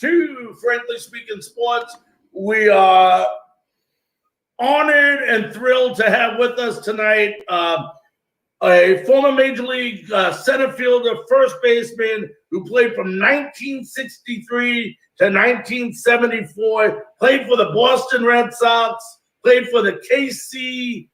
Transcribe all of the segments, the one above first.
to Frankly Speaking Sports. We are honored and thrilled to have with us tonight a former Major League center fielder, first baseman who played from 1963 to 1974, played for the Boston Red Sox, played for the KC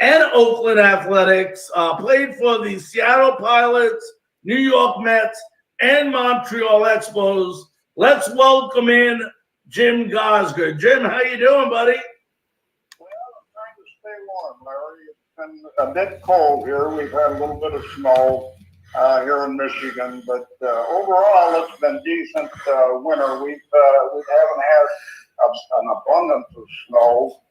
and Oakland Athletics, played for the Seattle Pilots, New York Mets, and Montreal Expos. Let's welcome in Jim Gosger. Jim, how you doing, buddy? Well, I'm trying to stay warm, Larry. It's been a bit cold here. We've had a little bit of snow here in Michigan, but overall, it's been decent winter. We haven't had an abundance of snow.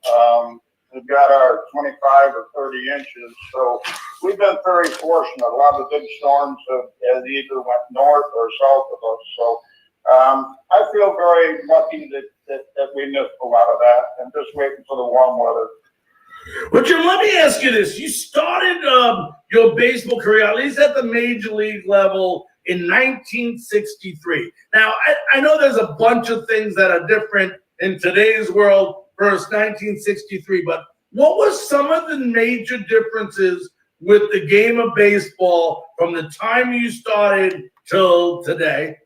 We've got our 25 or 30 inches, so we've been very fortunate. A lot of the big storms have either went north or south of us. So I feel very lucky that we missed a lot of that and just waiting for the warm weather. Well, Jim, let me ask you this. You started your baseball career, at least at the major league level, in 1963. Now, I know there's a bunch of things that are different in today's world versus 1963, but what was some of the major differences with the game of baseball from the time you started till today?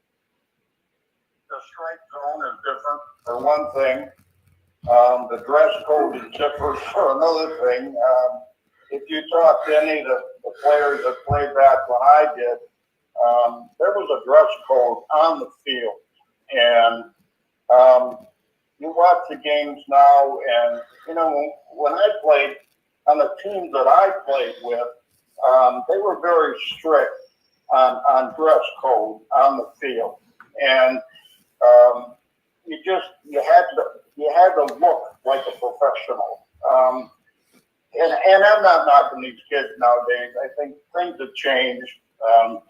The strike zone is different, for one thing. The dress code is different, for another thing. If you talk to any of the players that played back when I did, there was a dress code on the field. And you watch the games now, and, you know, when I played on the teams that I played with, they were very strict on dress code on the field. And you had to look like a professional. And I'm not knocking these kids nowadays. I think things have changed,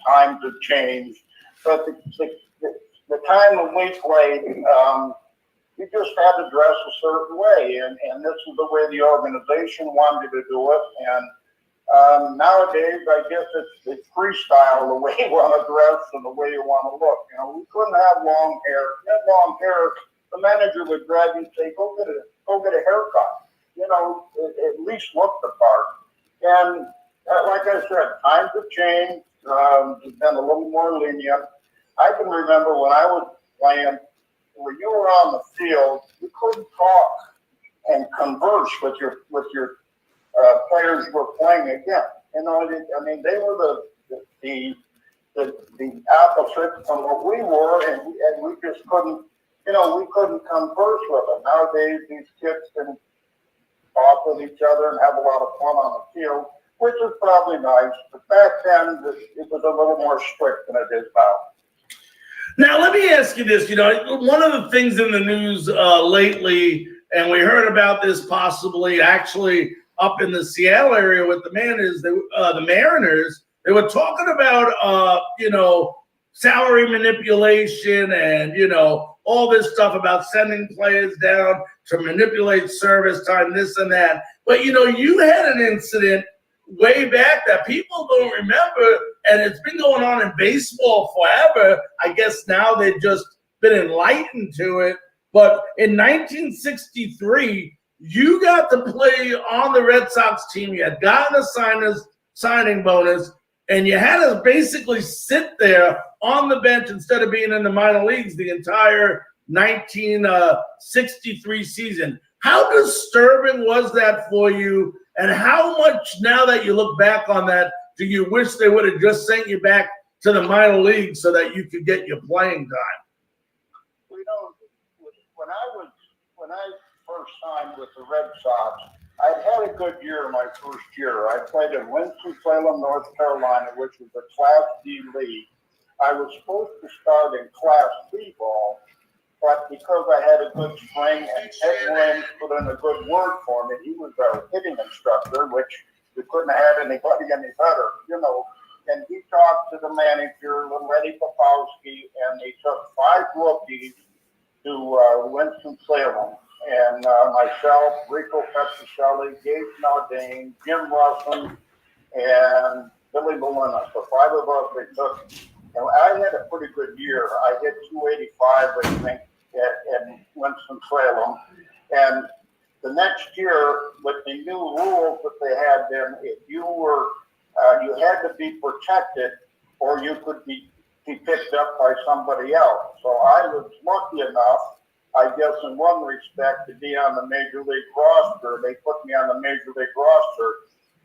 times have changed. But the time when we played, you just had to dress a certain way, and this is the way the organization wanted to do it. And nowadays, I guess it's freestyle, the way you want to dress and the way you want to look. You know, we couldn't have long hair. If you had long hair, the manager would grab you and say, go get a haircut. You know, at least look the part. And like I said, times have changed. It's been a little more lenient. I can remember when I was playing, when you were on the field, you couldn't talk and converse with your players who were playing against. You know, I mean, they were the opposite from what we were, and we just couldn't, you know, we couldn't converse with them. Nowadays, these kids can talk with each other and have a lot of fun on the field, which is probably nice. But back then, it was a little more strict than it is now. Now, let me ask you this. You know, one of the things in the news lately, and we heard about this possibly actually up in the Seattle area with the Mariners, they were talking about, you know, salary manipulation and, you know, all this stuff about sending players down to manipulate service time, this and that. But, you know, you had an incident way back that people don't remember, and it's been going on in baseball forever. I guess now they've just been enlightened to it. But in 1963, you got to play on the Red Sox team. You had gotten a signing bonus, and you had to basically sit there on the bench instead of being in the minor leagues the entire 1963 season. How disturbing was that for you? And how much, now that you look back on that, do you wish they would have just sent you back to the minor leagues so that you could get your playing time? You know, when I first signed with the Red Sox, I'd had a good year my first year. I played in Winston-Salem, North Carolina, which was a Class D league. I was supposed to start in Class B ball, but because I had a good spring and Ted Williams put in a good word for me, he was our hitting instructor, which we couldn't have had anybody any better, you know. And he talked to the manager, Eddie Popowski, and they took 5 rookies to Winston-Salem. And myself, Rico Petrocelli, Gabe Naldane, Jim Russell, and Billy Molina. The 5 of us, they took And I had a pretty good year. I hit 285, I think, at Winston-Salem. And the next year, with the new rules that they had then, if you were, you had to be protected or you could be picked up by somebody else. So I was lucky enough, I guess in one respect, to be on the Major League roster. They put me on the Major League roster.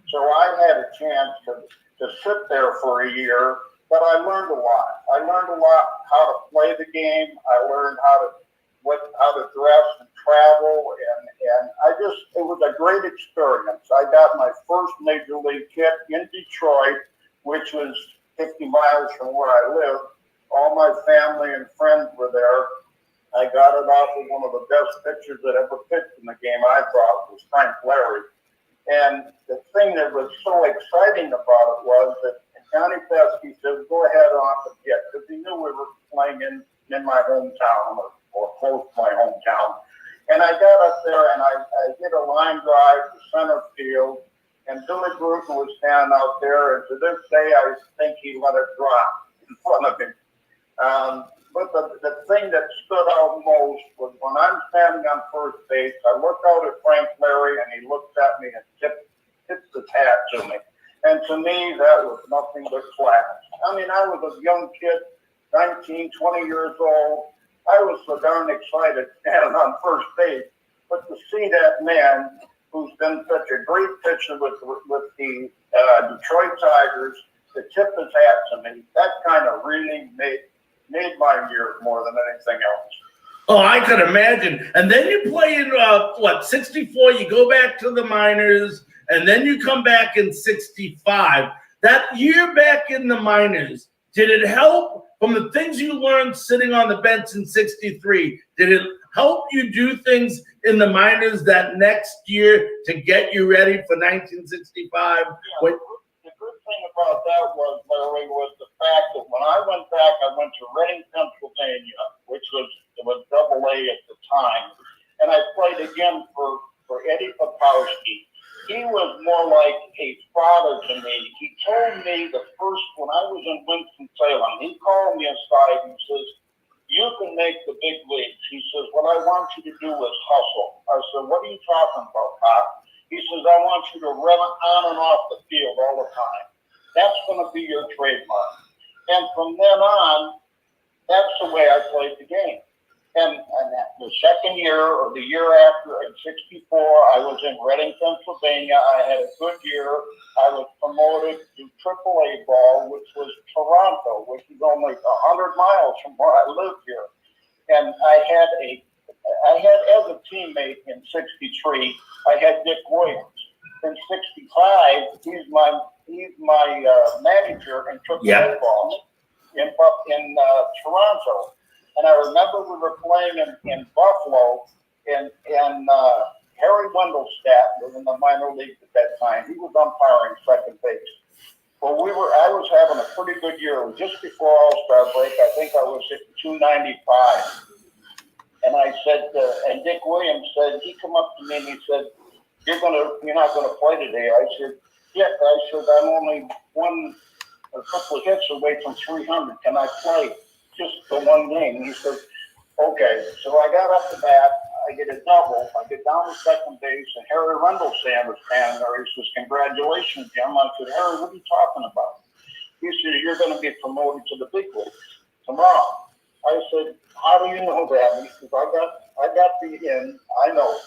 So I had a chance to sit there for a year, but I learned a lot. I learned a lot how to play the game. I learned how to dress and travel, and it was a great experience. I got my first Major League kit in Detroit, which was 50 miles from where I lived. All my family and friends were there. I got it off of one of the best pitchers that ever pitched in the game, I thought, was Frank Larry. And the thing that was so exciting about it was that Johnny Pesky said, go ahead on the jet, because he knew we were playing in my hometown or close to my hometown. And I got up there and I hit a line drive to center field, and Billy Bruton was standing out there, and to this day I think he let it drop in front of him. But the thing that stood out most was when I'm standing on first base, I look out at Frank Larry and he looks at me and tips his hat to me. And to me, that was nothing but class. I mean, I was a young kid, 19, 20 years old. I was so darn excited standing on first base. But to see that man who's been such a great pitcher with the Detroit Tigers to tip his hat to me, that kind of really made my year more than anything else. Oh, I could imagine. And then you play in, 64, you go back to the minors, and then you come back in 65. That year back in the minors, did it help from the things you learned sitting on the bench in 63? Did it help you do things in the minors that next year to get you ready for 1965? Yeah, the good thing about that was, Larry, was the fact that when I went back, I went to Reading, Pennsylvania, which was Double A at the time, and I played again for Eddie Popowski. He was more like a father to me. He told me when I was in Winston-Salem, he called me aside and says, you can make the big leagues. He says, what I want you to do is hustle. I said, what are you talking about, Pop? He says, I want you to run on and off the field all the time. That's going to be your trademark. And from then on, that's the way I played the game. And the second year or the year after in 64, I was in Reading, Pennsylvania. I had a good year. I was promoted to AAA ball, which was Toronto, which is only 100 miles from where I live here. And I had as a teammate in 63, I had Dick Williams. In 65, he's my manager in AAA ball in Toronto. And I remember we were playing in Buffalo, and Harry Wendelstadt was in the minor leagues at that time. He was umpiring second base. Well, I was having a pretty good year. It was just before All-Star break. I think I was at 295. And I said, and Dick Williams said, he come up to me and he said, you're not gonna play today. I said, yeah. I said, I'm only a couple of hits away from 300. Can I play just the one game? He said, okay. So I got up to bat. I get a double. I get down to second base, and Harry Wendelstadt was standing there. He says, congratulations, Jim. I said, Harry, what are you talking about? He says, you're going to be promoted to the big leagues tomorrow. I said, how do you know that? He says, I got the in. I know.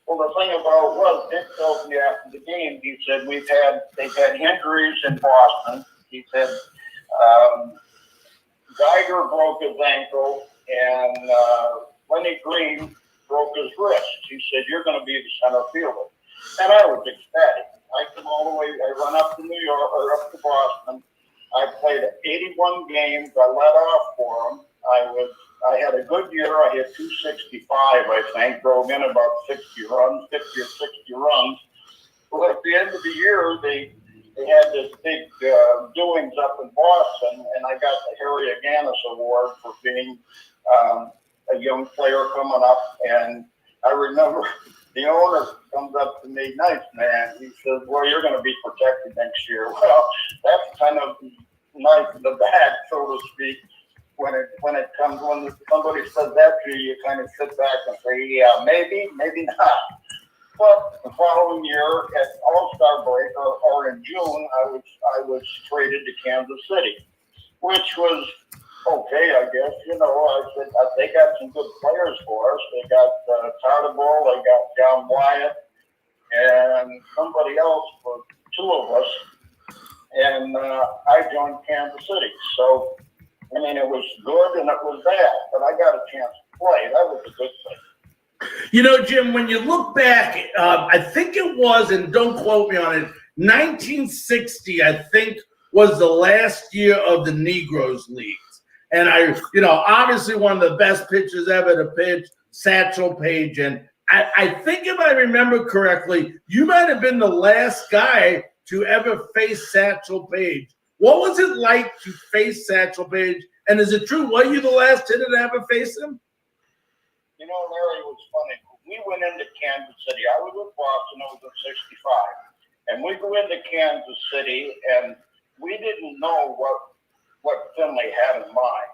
Well, the thing about it was, Dick tells me after the game, he said, they've had injuries in Boston. He said, Geiger broke his ankle, and Lenny Green broke his wrist. He said, you're going to be the center fielder. And I was ecstatic. I come all the way, I run up to New York, or up to Boston. I played 81 games. I let off for them. I had a good year. I hit 265, I think, drove in about 50 or 60 runs. Well, at the end of the year, they had this big doings up in Boston, and I got the Harry Aganis Award for being a young player coming up. And I remember the owner comes up to me, nice man. He says, well, you're going to be protected next year. Well, that's kind of knife in the back, so to speak. When somebody says that to you, you kind of sit back and say, yeah, maybe not. But the following year at All-Star break or in June, I was traded to Kansas City, which was okay, I guess. I said they got some good players for us. They got Tartabull, they got John Wyatt, and somebody else for two of us. And I joined Kansas City. So, I mean, it was good and it was bad, but I got a chance to play. That was a good thing. Jim, when you look back, I think it was, and don't quote me on it, 1960, I think, was the last year of the Negroes Leagues. And obviously one of the best pitchers ever to pitch, Satchel Paige. And I think if I remember correctly, you might have been the last guy to ever face Satchel Paige. What was it like to face Satchel Paige? And is it true, were you the last hitter to ever face him? Larry, it was funny. We went into Kansas City. I was with Boston. I was in 65. And we go into Kansas City, and we didn't know what Finley had in mind.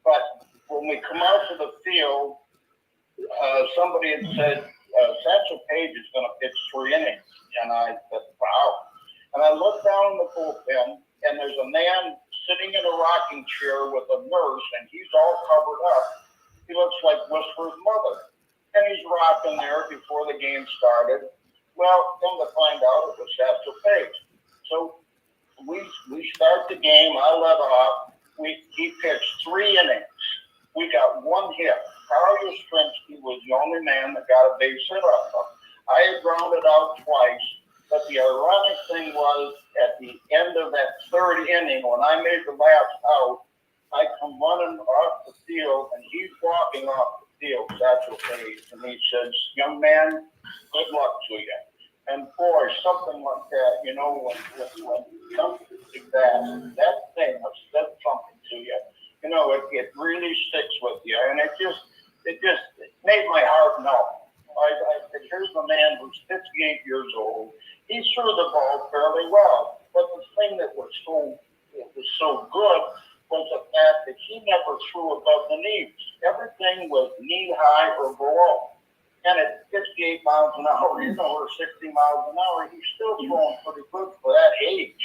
But when we come out to the field, somebody had said, Satchel Paige is going to pitch 3 innings. And I said, wow. And I looked down the bullpen, and there's a man sitting in a rocking chair with a nurse, and he's all covered up. He looks like Whisper's mother. And he's rocking there before the game started. Well, come to find out, it was Satchel Paige. So we start the game. I let off. He pitched 3 innings. We got 1 hit. Carl Yastrzemski was the only man that got a base hit off him. I had grounded out twice. But the ironic thing was, at the end of that 3rd inning, when I made the last out, I come running off the field, and he's walking off the field, Satchel Paige, and he says, young man, good luck to you. And boy, something like that, when something like that thing has said something to you, it really sticks with you. And it made my heart melt. I said, here's a man who's 58 years old. He threw the ball fairly well. But the thing that was so good was the fact that he never threw above the knees. Everything was knee high or below. And at 58 miles an hour, or 60 miles an hour, he's still throwing pretty good for that age.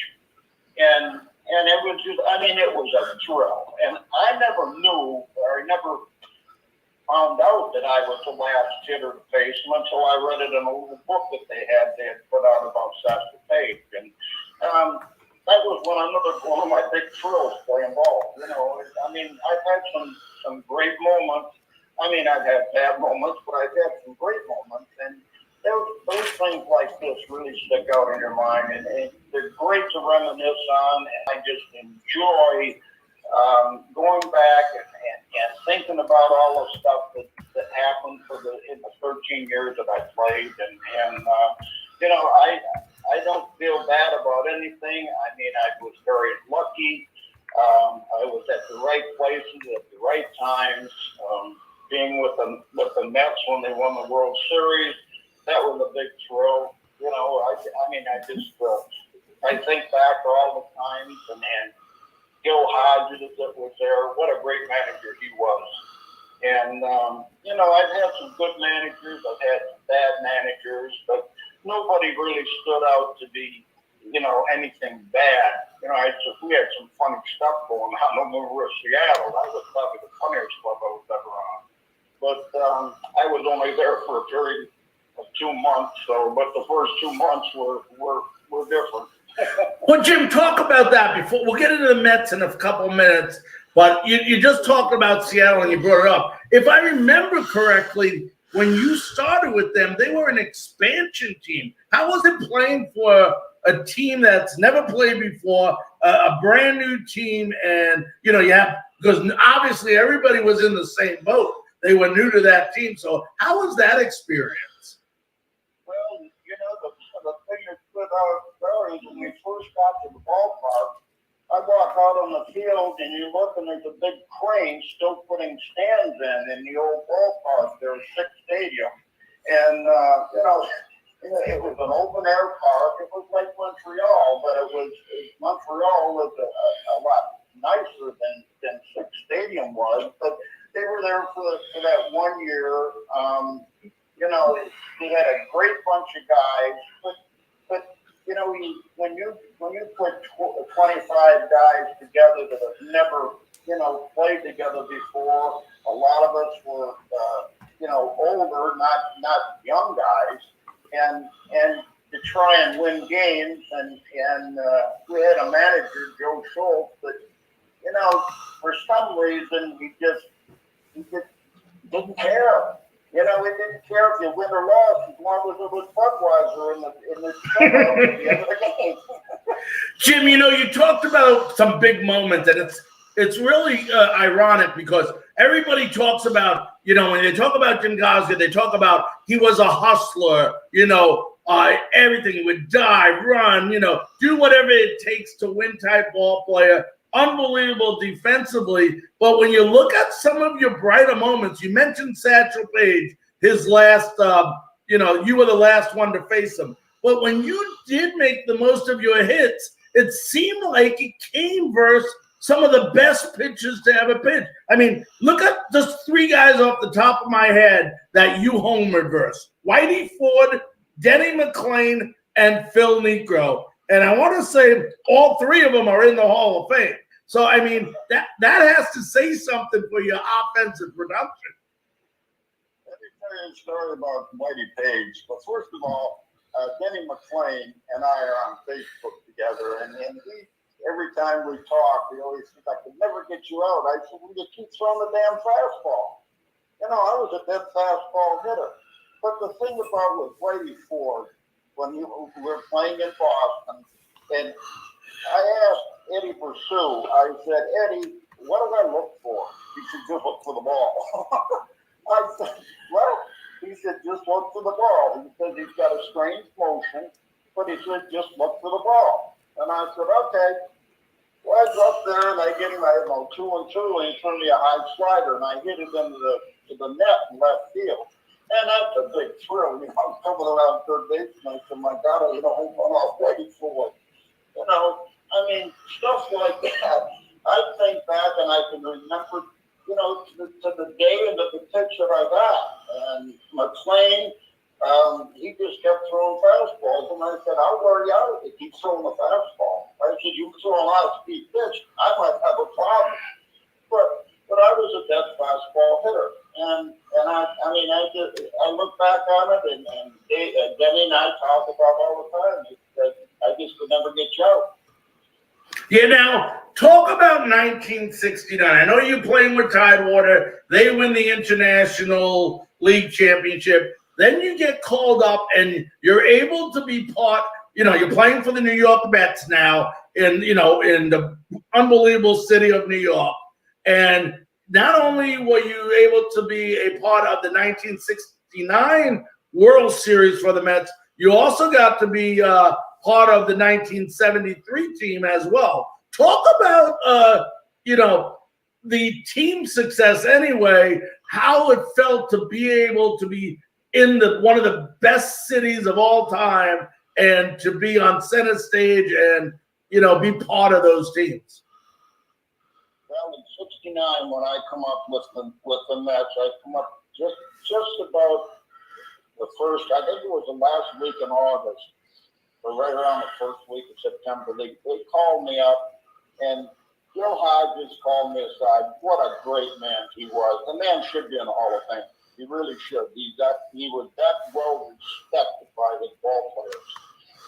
And it was just, it was a thrill. And I never knew, or I never found out that I was the last hitter to face him until I read it in a little book that they had put out about Satchel Paige. And that was one of my big thrills playing ball. I've had some great moments. I've had bad moments, but I've had some great moments. And those things like this really stick out in your mind. And they're great to reminisce on. And I just enjoy going back and thinking about all the stuff that happened in the 13 years that I played. I don't feel bad about anything. I was very lucky. I was at the right places at the right times. Being with the Mets when they won the World Series, that was a big thrill. I think back to all the times and Gil Hodges that was there. What a great manager he was. And I've had some good managers. I've had some bad managers, but nobody really stood out to be, anything bad. We had some funny stuff going on when we were in Seattle. That was probably the funniest club I was ever on. But I was only there for a period of 2 months. But the first 2 months were different. Well, Jim, talk about that before. We'll get into the Mets in a couple minutes. But you just talked about Seattle and you brought it up. If I remember correctly, when you started with them, they were an expansion team. How was it playing for a team that's never played before, a brand new team? And, because obviously everybody was in the same boat. They were new to that team. So how was that experience? Well, the thing that stood out there is when we first got to the ballpark, I walk out on the field and you look and there's a big crane still putting stands in the old ballpark. There's 6 stadium. And, It was an open air park. It was like Montreal, but Montreal was a lot nicer than Six Stadium was. But they were there for that 1 year. We had a great bunch of guys, but when you put 25 guys together that have never played together before, a lot of us were older, not young guys, and to try and win games, and we had a manager, Joe Schultz, but for some reason he just didn't care. He didn't care if you win or lost, as long as it was Budweiser in the dugout at the end of the game. Jim, you talked about some big moments, and it's really ironic because everybody talks about, when they talk about Jim Gosgood, they talk about he was a hustler, everything, would dive, run, do whatever it takes to win type ball player, unbelievable defensively. But when you look at some of your brighter moments, you mentioned Satchel Paige, his last, you were the last one to face him. But when you did make the most of your hits, it seemed like it came versus some of the best pitchers to ever pitch. I mean, look at just three guys off the top of my head that you homered versus: Whitey Ford, Denny McClain, and Phil Niekro. And I want to say all three of them are in the Hall of Fame. So, I mean, that has to say something for your offensive production. Let me tell you a story about Whitey Page. But first of all, Denny McClain and I are on Facebook together, and he, every time we talk, he always says, "I could never get you out." I said, "Well, you keep throwing the damn fastball." I was a dead fastball hitter. But the thing about with Whitey Ford, when we were playing in Boston, and I asked Eddie Pursue, I said, "Eddie, what do I look for?" He said, "Just look for the ball." I said, "Well," he said, "just look for the ball." He said, "He's got a strange motion," but he said, "just look for the ball." And I said, "Okay." Well, I go up there and I get him, 2-2, and he turned me a high slider, and I hit it into the net in left field. And that's a big thrill. I'm coming around third base, and I said, "My God, home run off Whitey Ford." Stuff like that. I think back and I can remember, to the day and to the pitch that I got. And McClain, he just kept throwing fastballs. And I said, "I'll wear you out if you keep throwing the fastball." I said, "You throw a lot of speed pitch, I might have a problem." But I was a dead fastball hitter. And I look back on it, and Denny and I talk about all the time. I just could never get you out. Yeah, now, talk about 1969. I know you're playing with Tidewater. They win the International League Championship. Then you get called up, and you're able to be part, you're playing for the New York Mets now in the unbelievable city of New York. And not only were you able to be a part of the 1969 World Series for the Mets, you also got to be part of the 1973 team as well. Talk about, the team success anyway, how it felt to be able to be in one of the best cities of all time and to be on center stage and, be part of those teams. Well, in '69, when I come up with the Mets, I come up just about the first, I think it was the last week in August, or right around the first week of September. They called me up, and Gil Hodges called me aside. What a great man he was. The man should be in the Hall of Fame. He really should. He was that well respected by his ball players.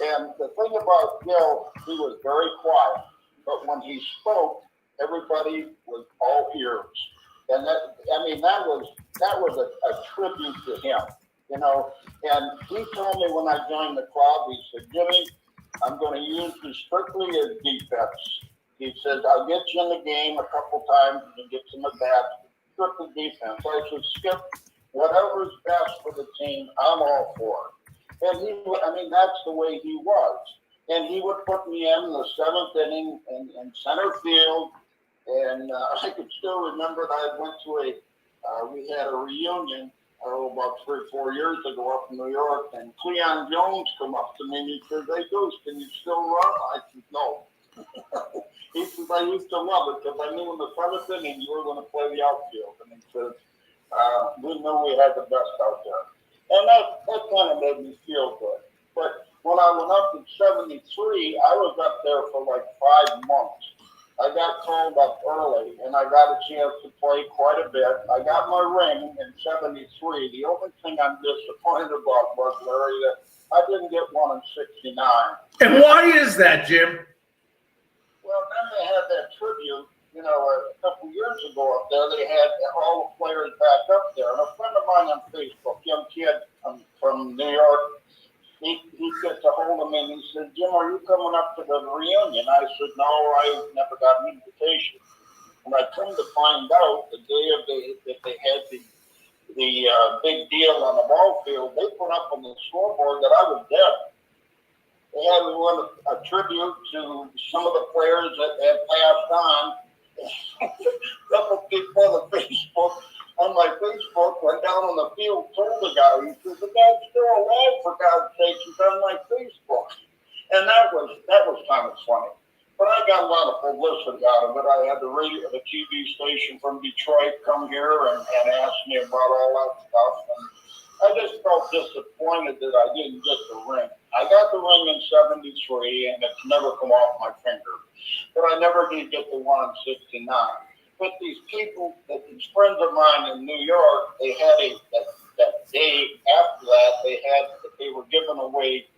And the thing about Gil, he was very quiet, but when he spoke, everybody was all ears. And that was a tribute to him. And he told me when I joined the club, he said, "Jimmy, I'm going to use you strictly as defense." He says, "I'll get you in the game a couple times and get some at bats, strictly defense." I said, "Skip, whatever's best for the team, I'm all for it." And that's the way he was. And he would put me in the seventh inning in center field. And I could still remember that I went to we had a reunion, about 3 or 4 years ago up in New York, and Cleon Jones come up to me and he says, "Hey, Goose, can you still run?" I said, "No." He says, "I used to love it because I knew in the 7th inning you were going to play the outfield." And he says, "We knew we had the best out there." And that kind of made me feel good. But when I went up in 73, I was up there for like 5 months. I got called up early, and I got a chance to play quite a bit. I got my ring in 73. The only thing I'm disappointed about was, Larry, that I didn't get one in 69. And why is that, Jim? Well, then they had that tribute, a couple years ago up there. They had all the players back up there. And a friend of mine on Facebook, young kid from New York, he gets a hold of me and he said, "Jim, are you coming up to the reunion?" I said, "No, I never got an invitation." And I come to find out the day that they had the big deal on the ball field, they put up on the scoreboard that I was dead. They had me want a tribute to some of the players that had passed on. A couple people on the Facebook, on my Facebook, went down on the field, told the guy, he says, "The guy's still alive, for God's sake, he's on my Facebook." And that was kind of funny. But I got a lot of publicity out of it. I had the TV station from Detroit come here and ask me about all that stuff. And I just felt disappointed that I didn't get the ring. I got the ring in 73, and it's never come off my finger. But I never did get the one in 69. But these people, these friends of mine in New York, they had that day after that, they were giving away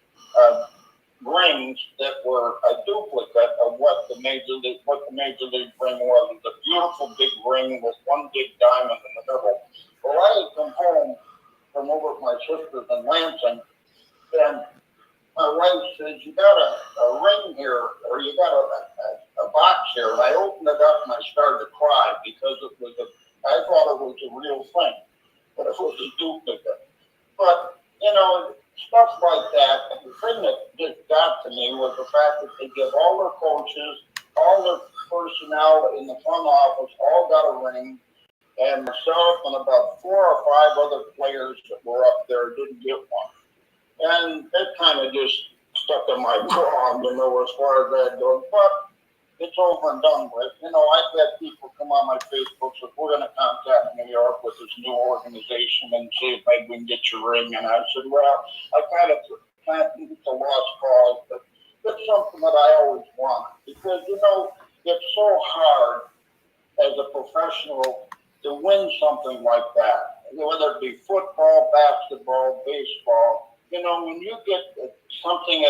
rings that were a duplicate of what the major league ring was. It was a beautiful big ring with one big diamond in the middle. Well, I had come home from over at my sister's in Lansing, and my wife says, "You got a ring here, or you got a box here." And I opened it up and I started to cry because I thought it was a real thing, but it was a duplicate. But, stuff like that. And the thing that just got to me was the fact that they give all their coaches, all their personnel in the front office, all got a ring. And myself and about 4 or 5 other players that were up there didn't get one. And that kind of just stuck in my craw, as far as that goes. But it's over and done with. I've had people come on my Facebook, so we're going to contact New York with this new organization and see if maybe we can get your ring. And I said, well, I kind of think it's a lost cause, but it's something that I always wanted. Because, it's so hard as a professional to win something like that, whether it be football, basketball, baseball. When you get something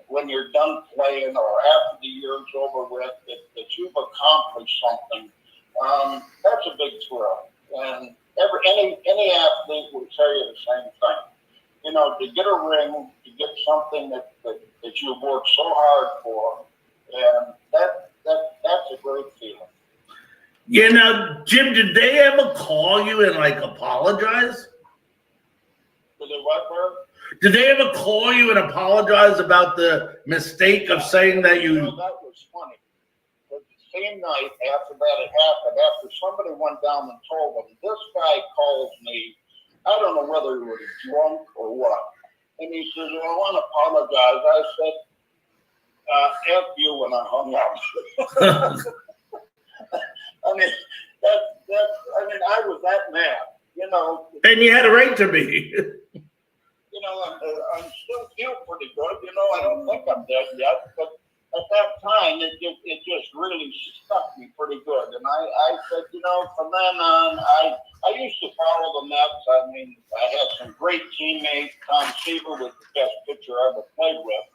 when you're done playing or after the year's over with, that you've accomplished something, that's a big thrill. And any athlete would tell you the same thing. To get a ring, to get something that you've worked so hard for, and that's a great feeling. Yeah, now, Jim, did they ever call you and apologize? Did they what, Bert? Did they ever call you and apologize about the mistake of saying that you? That was funny. But the same night after that had happened, after somebody went down and told them, this guy calls me. I don't know whether he was drunk or what. And he says, "Well, I want to apologize." I said, "F you," and I hung up. I was that mad, And you had a right to be. I'm still feel pretty good. I don't think I'm dead yet, but at that time, it just really stuck me pretty good. And I said, from then on, I used to follow the Mets. I had some great teammates. Tom Seaver was the best pitcher I ever played with.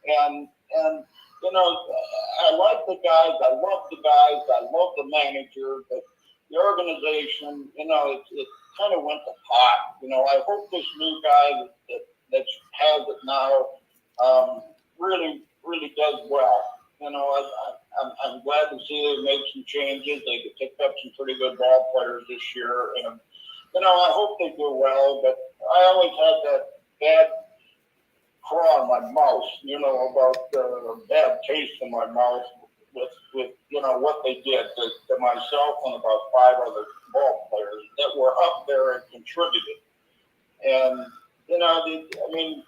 And I like the guys. I love the guys. I love the manager. But the organization, it kind of went to pot. I hope this new guy that has it now really does well. I'm glad to see they made some changes. They picked up some pretty good ball players this year, and I hope they do well. But I always had that bad craw in my mouth, about a bad taste in my mouth with what they did to myself and about 5 other ball players that were up there and contributed. And I mean,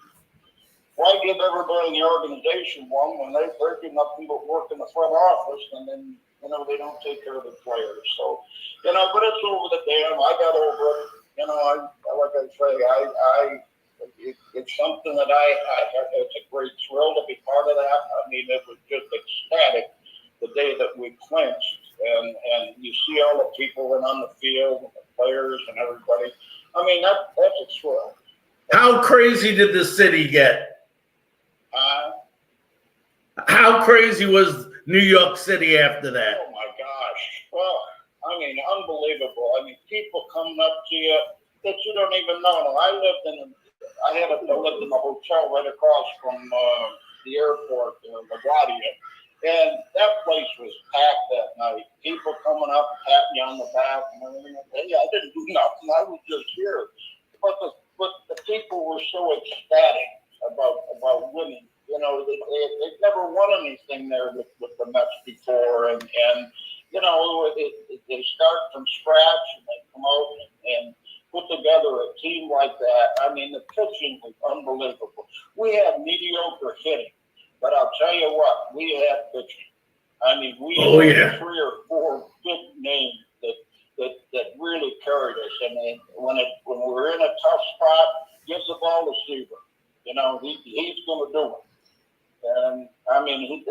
why give everybody in the organization one when they do nothing but work in the front office, and then they don't take care of the players? So but it's over the dam. I got over it. Like I say, it's something that it's a great thrill to be part of that. I mean, it was just ecstatic the day that we clinched, and you see all the people that on the field, and the players and everybody. I mean, that's a thrill. How crazy did the city get? How crazy was New York City after that? Oh my gosh! Well, I mean, unbelievable. I mean, people coming up to you that you don't even know. I lived in a hotel right across from the airport, LaGuardia, and that place was packed that night. People coming up, patting you on the back, and everything. Hey, I didn't do nothing. I was just here. But the people were so ecstatic about winning. They've never won anything there with the Mets before, and they start from scratch and they come out and put together a team like that. I mean, the pitching was unbelievable. We had mediocre hitting, but I'll tell you what, we had pitching. I mean, we had 3 or 4 big names that really carried us. And then when we're in a tough spot, give the ball to Seaver. He's going to do it. And I mean, he's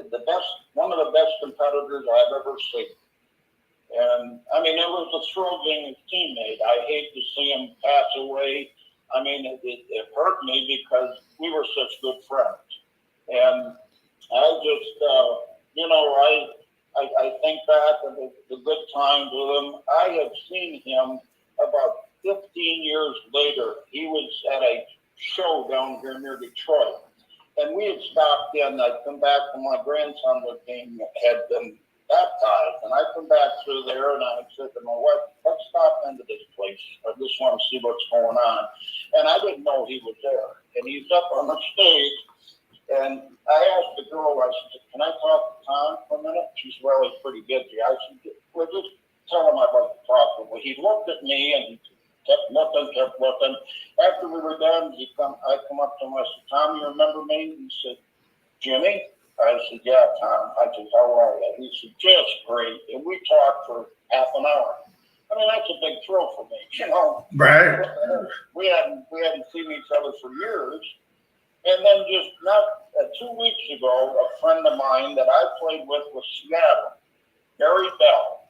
one of the best competitors I've ever seen. And I mean, it was a thrill being his teammate. I hate to see him pass away. I mean, it hurt me because we were such good friends. And I just, I think back to the good times with him. I had seen him about 15 years later. He was at a show down here near Detroit. And we had stopped in. I'd come back when my grandson had been baptized. And I come back through there and I said to my wife, let's stop into this place. I just want to see what's going on. And I didn't know he was there. And he's up on the stage. And I asked the girl, I said, can I talk to Tom for a minute? She said, well, he's pretty busy. I said, well, just tell him I'd like to talk to him. Well, he looked at me and he kept looking. After we were done, I come up to him. I said, Tom, you remember me? He said, Jimmy? I said, yeah, Tom. I said, how are you? He said, just great. And we talked for half an hour. I mean, that's a big thrill for me, Right. We hadn't seen each other for years. And then just not 2 weeks ago, a friend of mine that I played with Seattle, Gary Bell.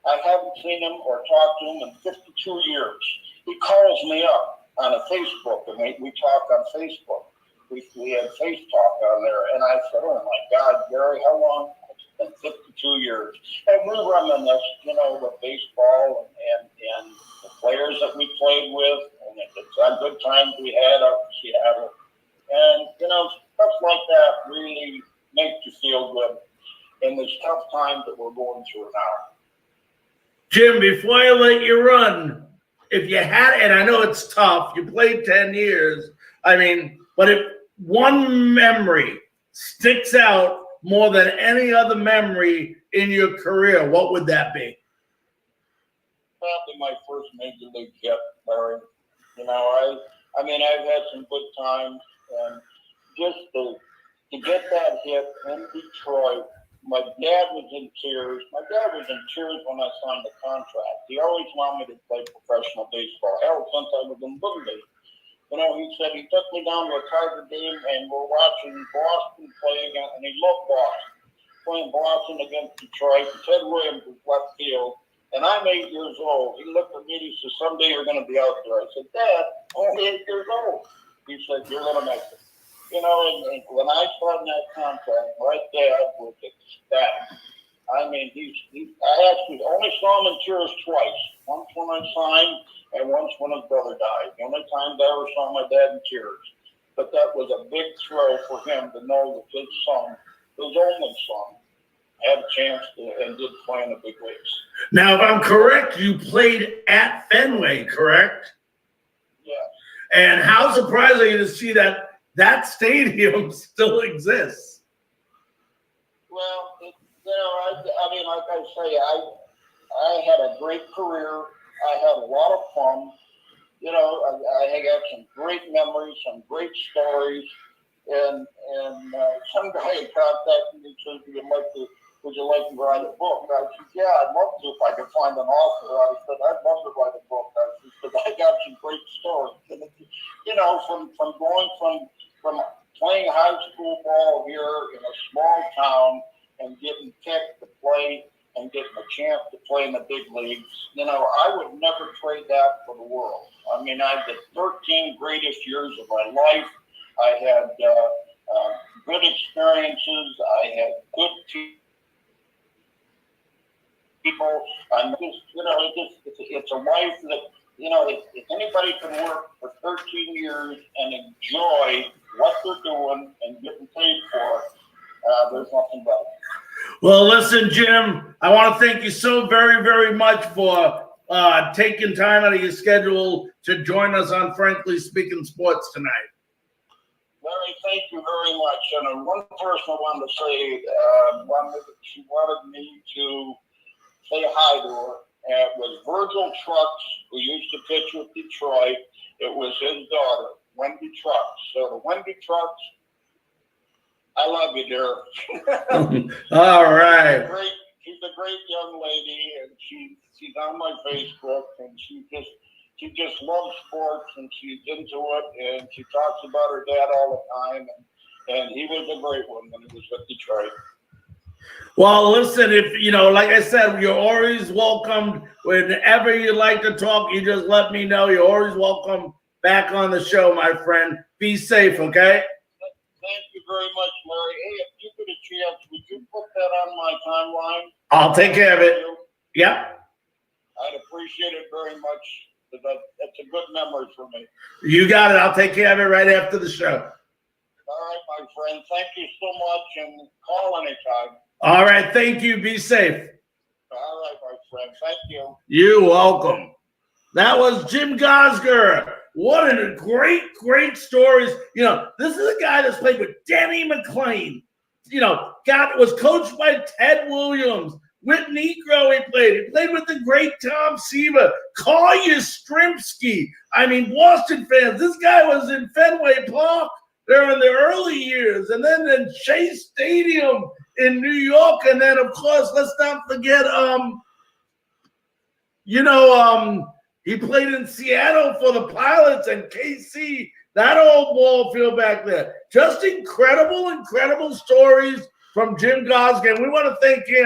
I haven't seen him or talked to him in 52 years. He calls me up on a Facebook, and we talk on Facebook. We had Face Talk on there, and I said, oh my God, Gary, how long? It's been 52 years. And we reminisced, with baseball and the players that we played with, and the good times we had up in Seattle. And, stuff like that really makes you feel good in this tough time that we're going through now. Jim, before I let you run, if you had, and I know it's tough, you played 10 years, I mean, but if one memory sticks out more than any other memory in your career, what would that be? Probably my first major league hit, Larry. I mean, I've had some good times, and just to get that hit in Detroit, my dad was in tears. My dad was in tears when I signed the contract. He always wanted me to play professional baseball. Hell, since I was in Little League. He said he took me down to a Tiger game, and we're watching Boston play again, and he loved Boston. Playing Boston against Detroit. Ted Williams was left field, and I'm 8 years old. He looked at me and he said, someday you're going to be out there. I said, Dad, I'm 8 years old. He said, you're going to make it. And when I signed that contract, my dad was ecstatic. I mean, I actually only saw him in tears twice. Once when I signed, and once when his brother died. The only times I ever saw my dad in tears. But that was a big thrill for him to know that his son, his only son, had a chance and did play in the big leagues. Now, if I'm correct, you played at Fenway, correct? Yes. And how surprising to see that stadium still exists. Well, I mean, like I say, I had a great career. I had a lot of fun. I got some great memories, some great stories. And some guy contacted me and said, would you like to write a book? I said, yeah, I'd love to if I could find an author. I said, I'd love to write a book. I said, because I got some great stories. And from going from playing high school ball here in a small town and getting picked to play and getting a chance to play in the big leagues, I would never trade that for the world. I mean, I had the 13 greatest years of my life. I had good experiences. I had good people. It's a life that, if anybody can work for 13 years and enjoy what they're doing and getting paid for, there's nothing better. Well, listen, Jim, I want to thank you so very, very much for taking time out of your schedule to join us on Frankly Speaking Sports tonight. Larry, thank you very much. And one person I wanted to say, she wanted me to say hi to her. It was Virgil Trucks, who used to pitch with Detroit. It was his daughter, Wendy Trucks. So the Wendy Trucks, I love you, dear. All right. She's a great young lady, and she's on my Facebook, and she just loves sports, and she's into it, and she talks about her dad all the time, and he was a great one when he was with Detroit. Well, listen, if like I said, you're always welcomed. Whenever you like to talk, you just let me know. You're always welcome back on the show, my friend. Be safe, okay? Thank you very much, Larry. Hey, if you get a chance, would you put that on my timeline? I'll take care of it. Yep. I'd appreciate it very much. That's a good memory for me. You got it. I'll take care of it right after the show. All right, my friend. Thank you so much, and call anytime. All right. Thank you. Be safe. All right, my friend. Thank you. You're welcome. That was Jim Gosger. What a great stories. This is a guy that's played with Denny McLain. Was coached by Ted Williams. With Negro he played with the great Tom Seaver. Carl Yastrzemski. I mean, Boston fans, this guy was in Fenway Park there in the early years. And then in Shea Stadium in New York. And then, of course, let's not forget, he played in Seattle for the Pilots and KC, that old ball field back there. Just incredible stories from Jim Gosger. And we want to thank him.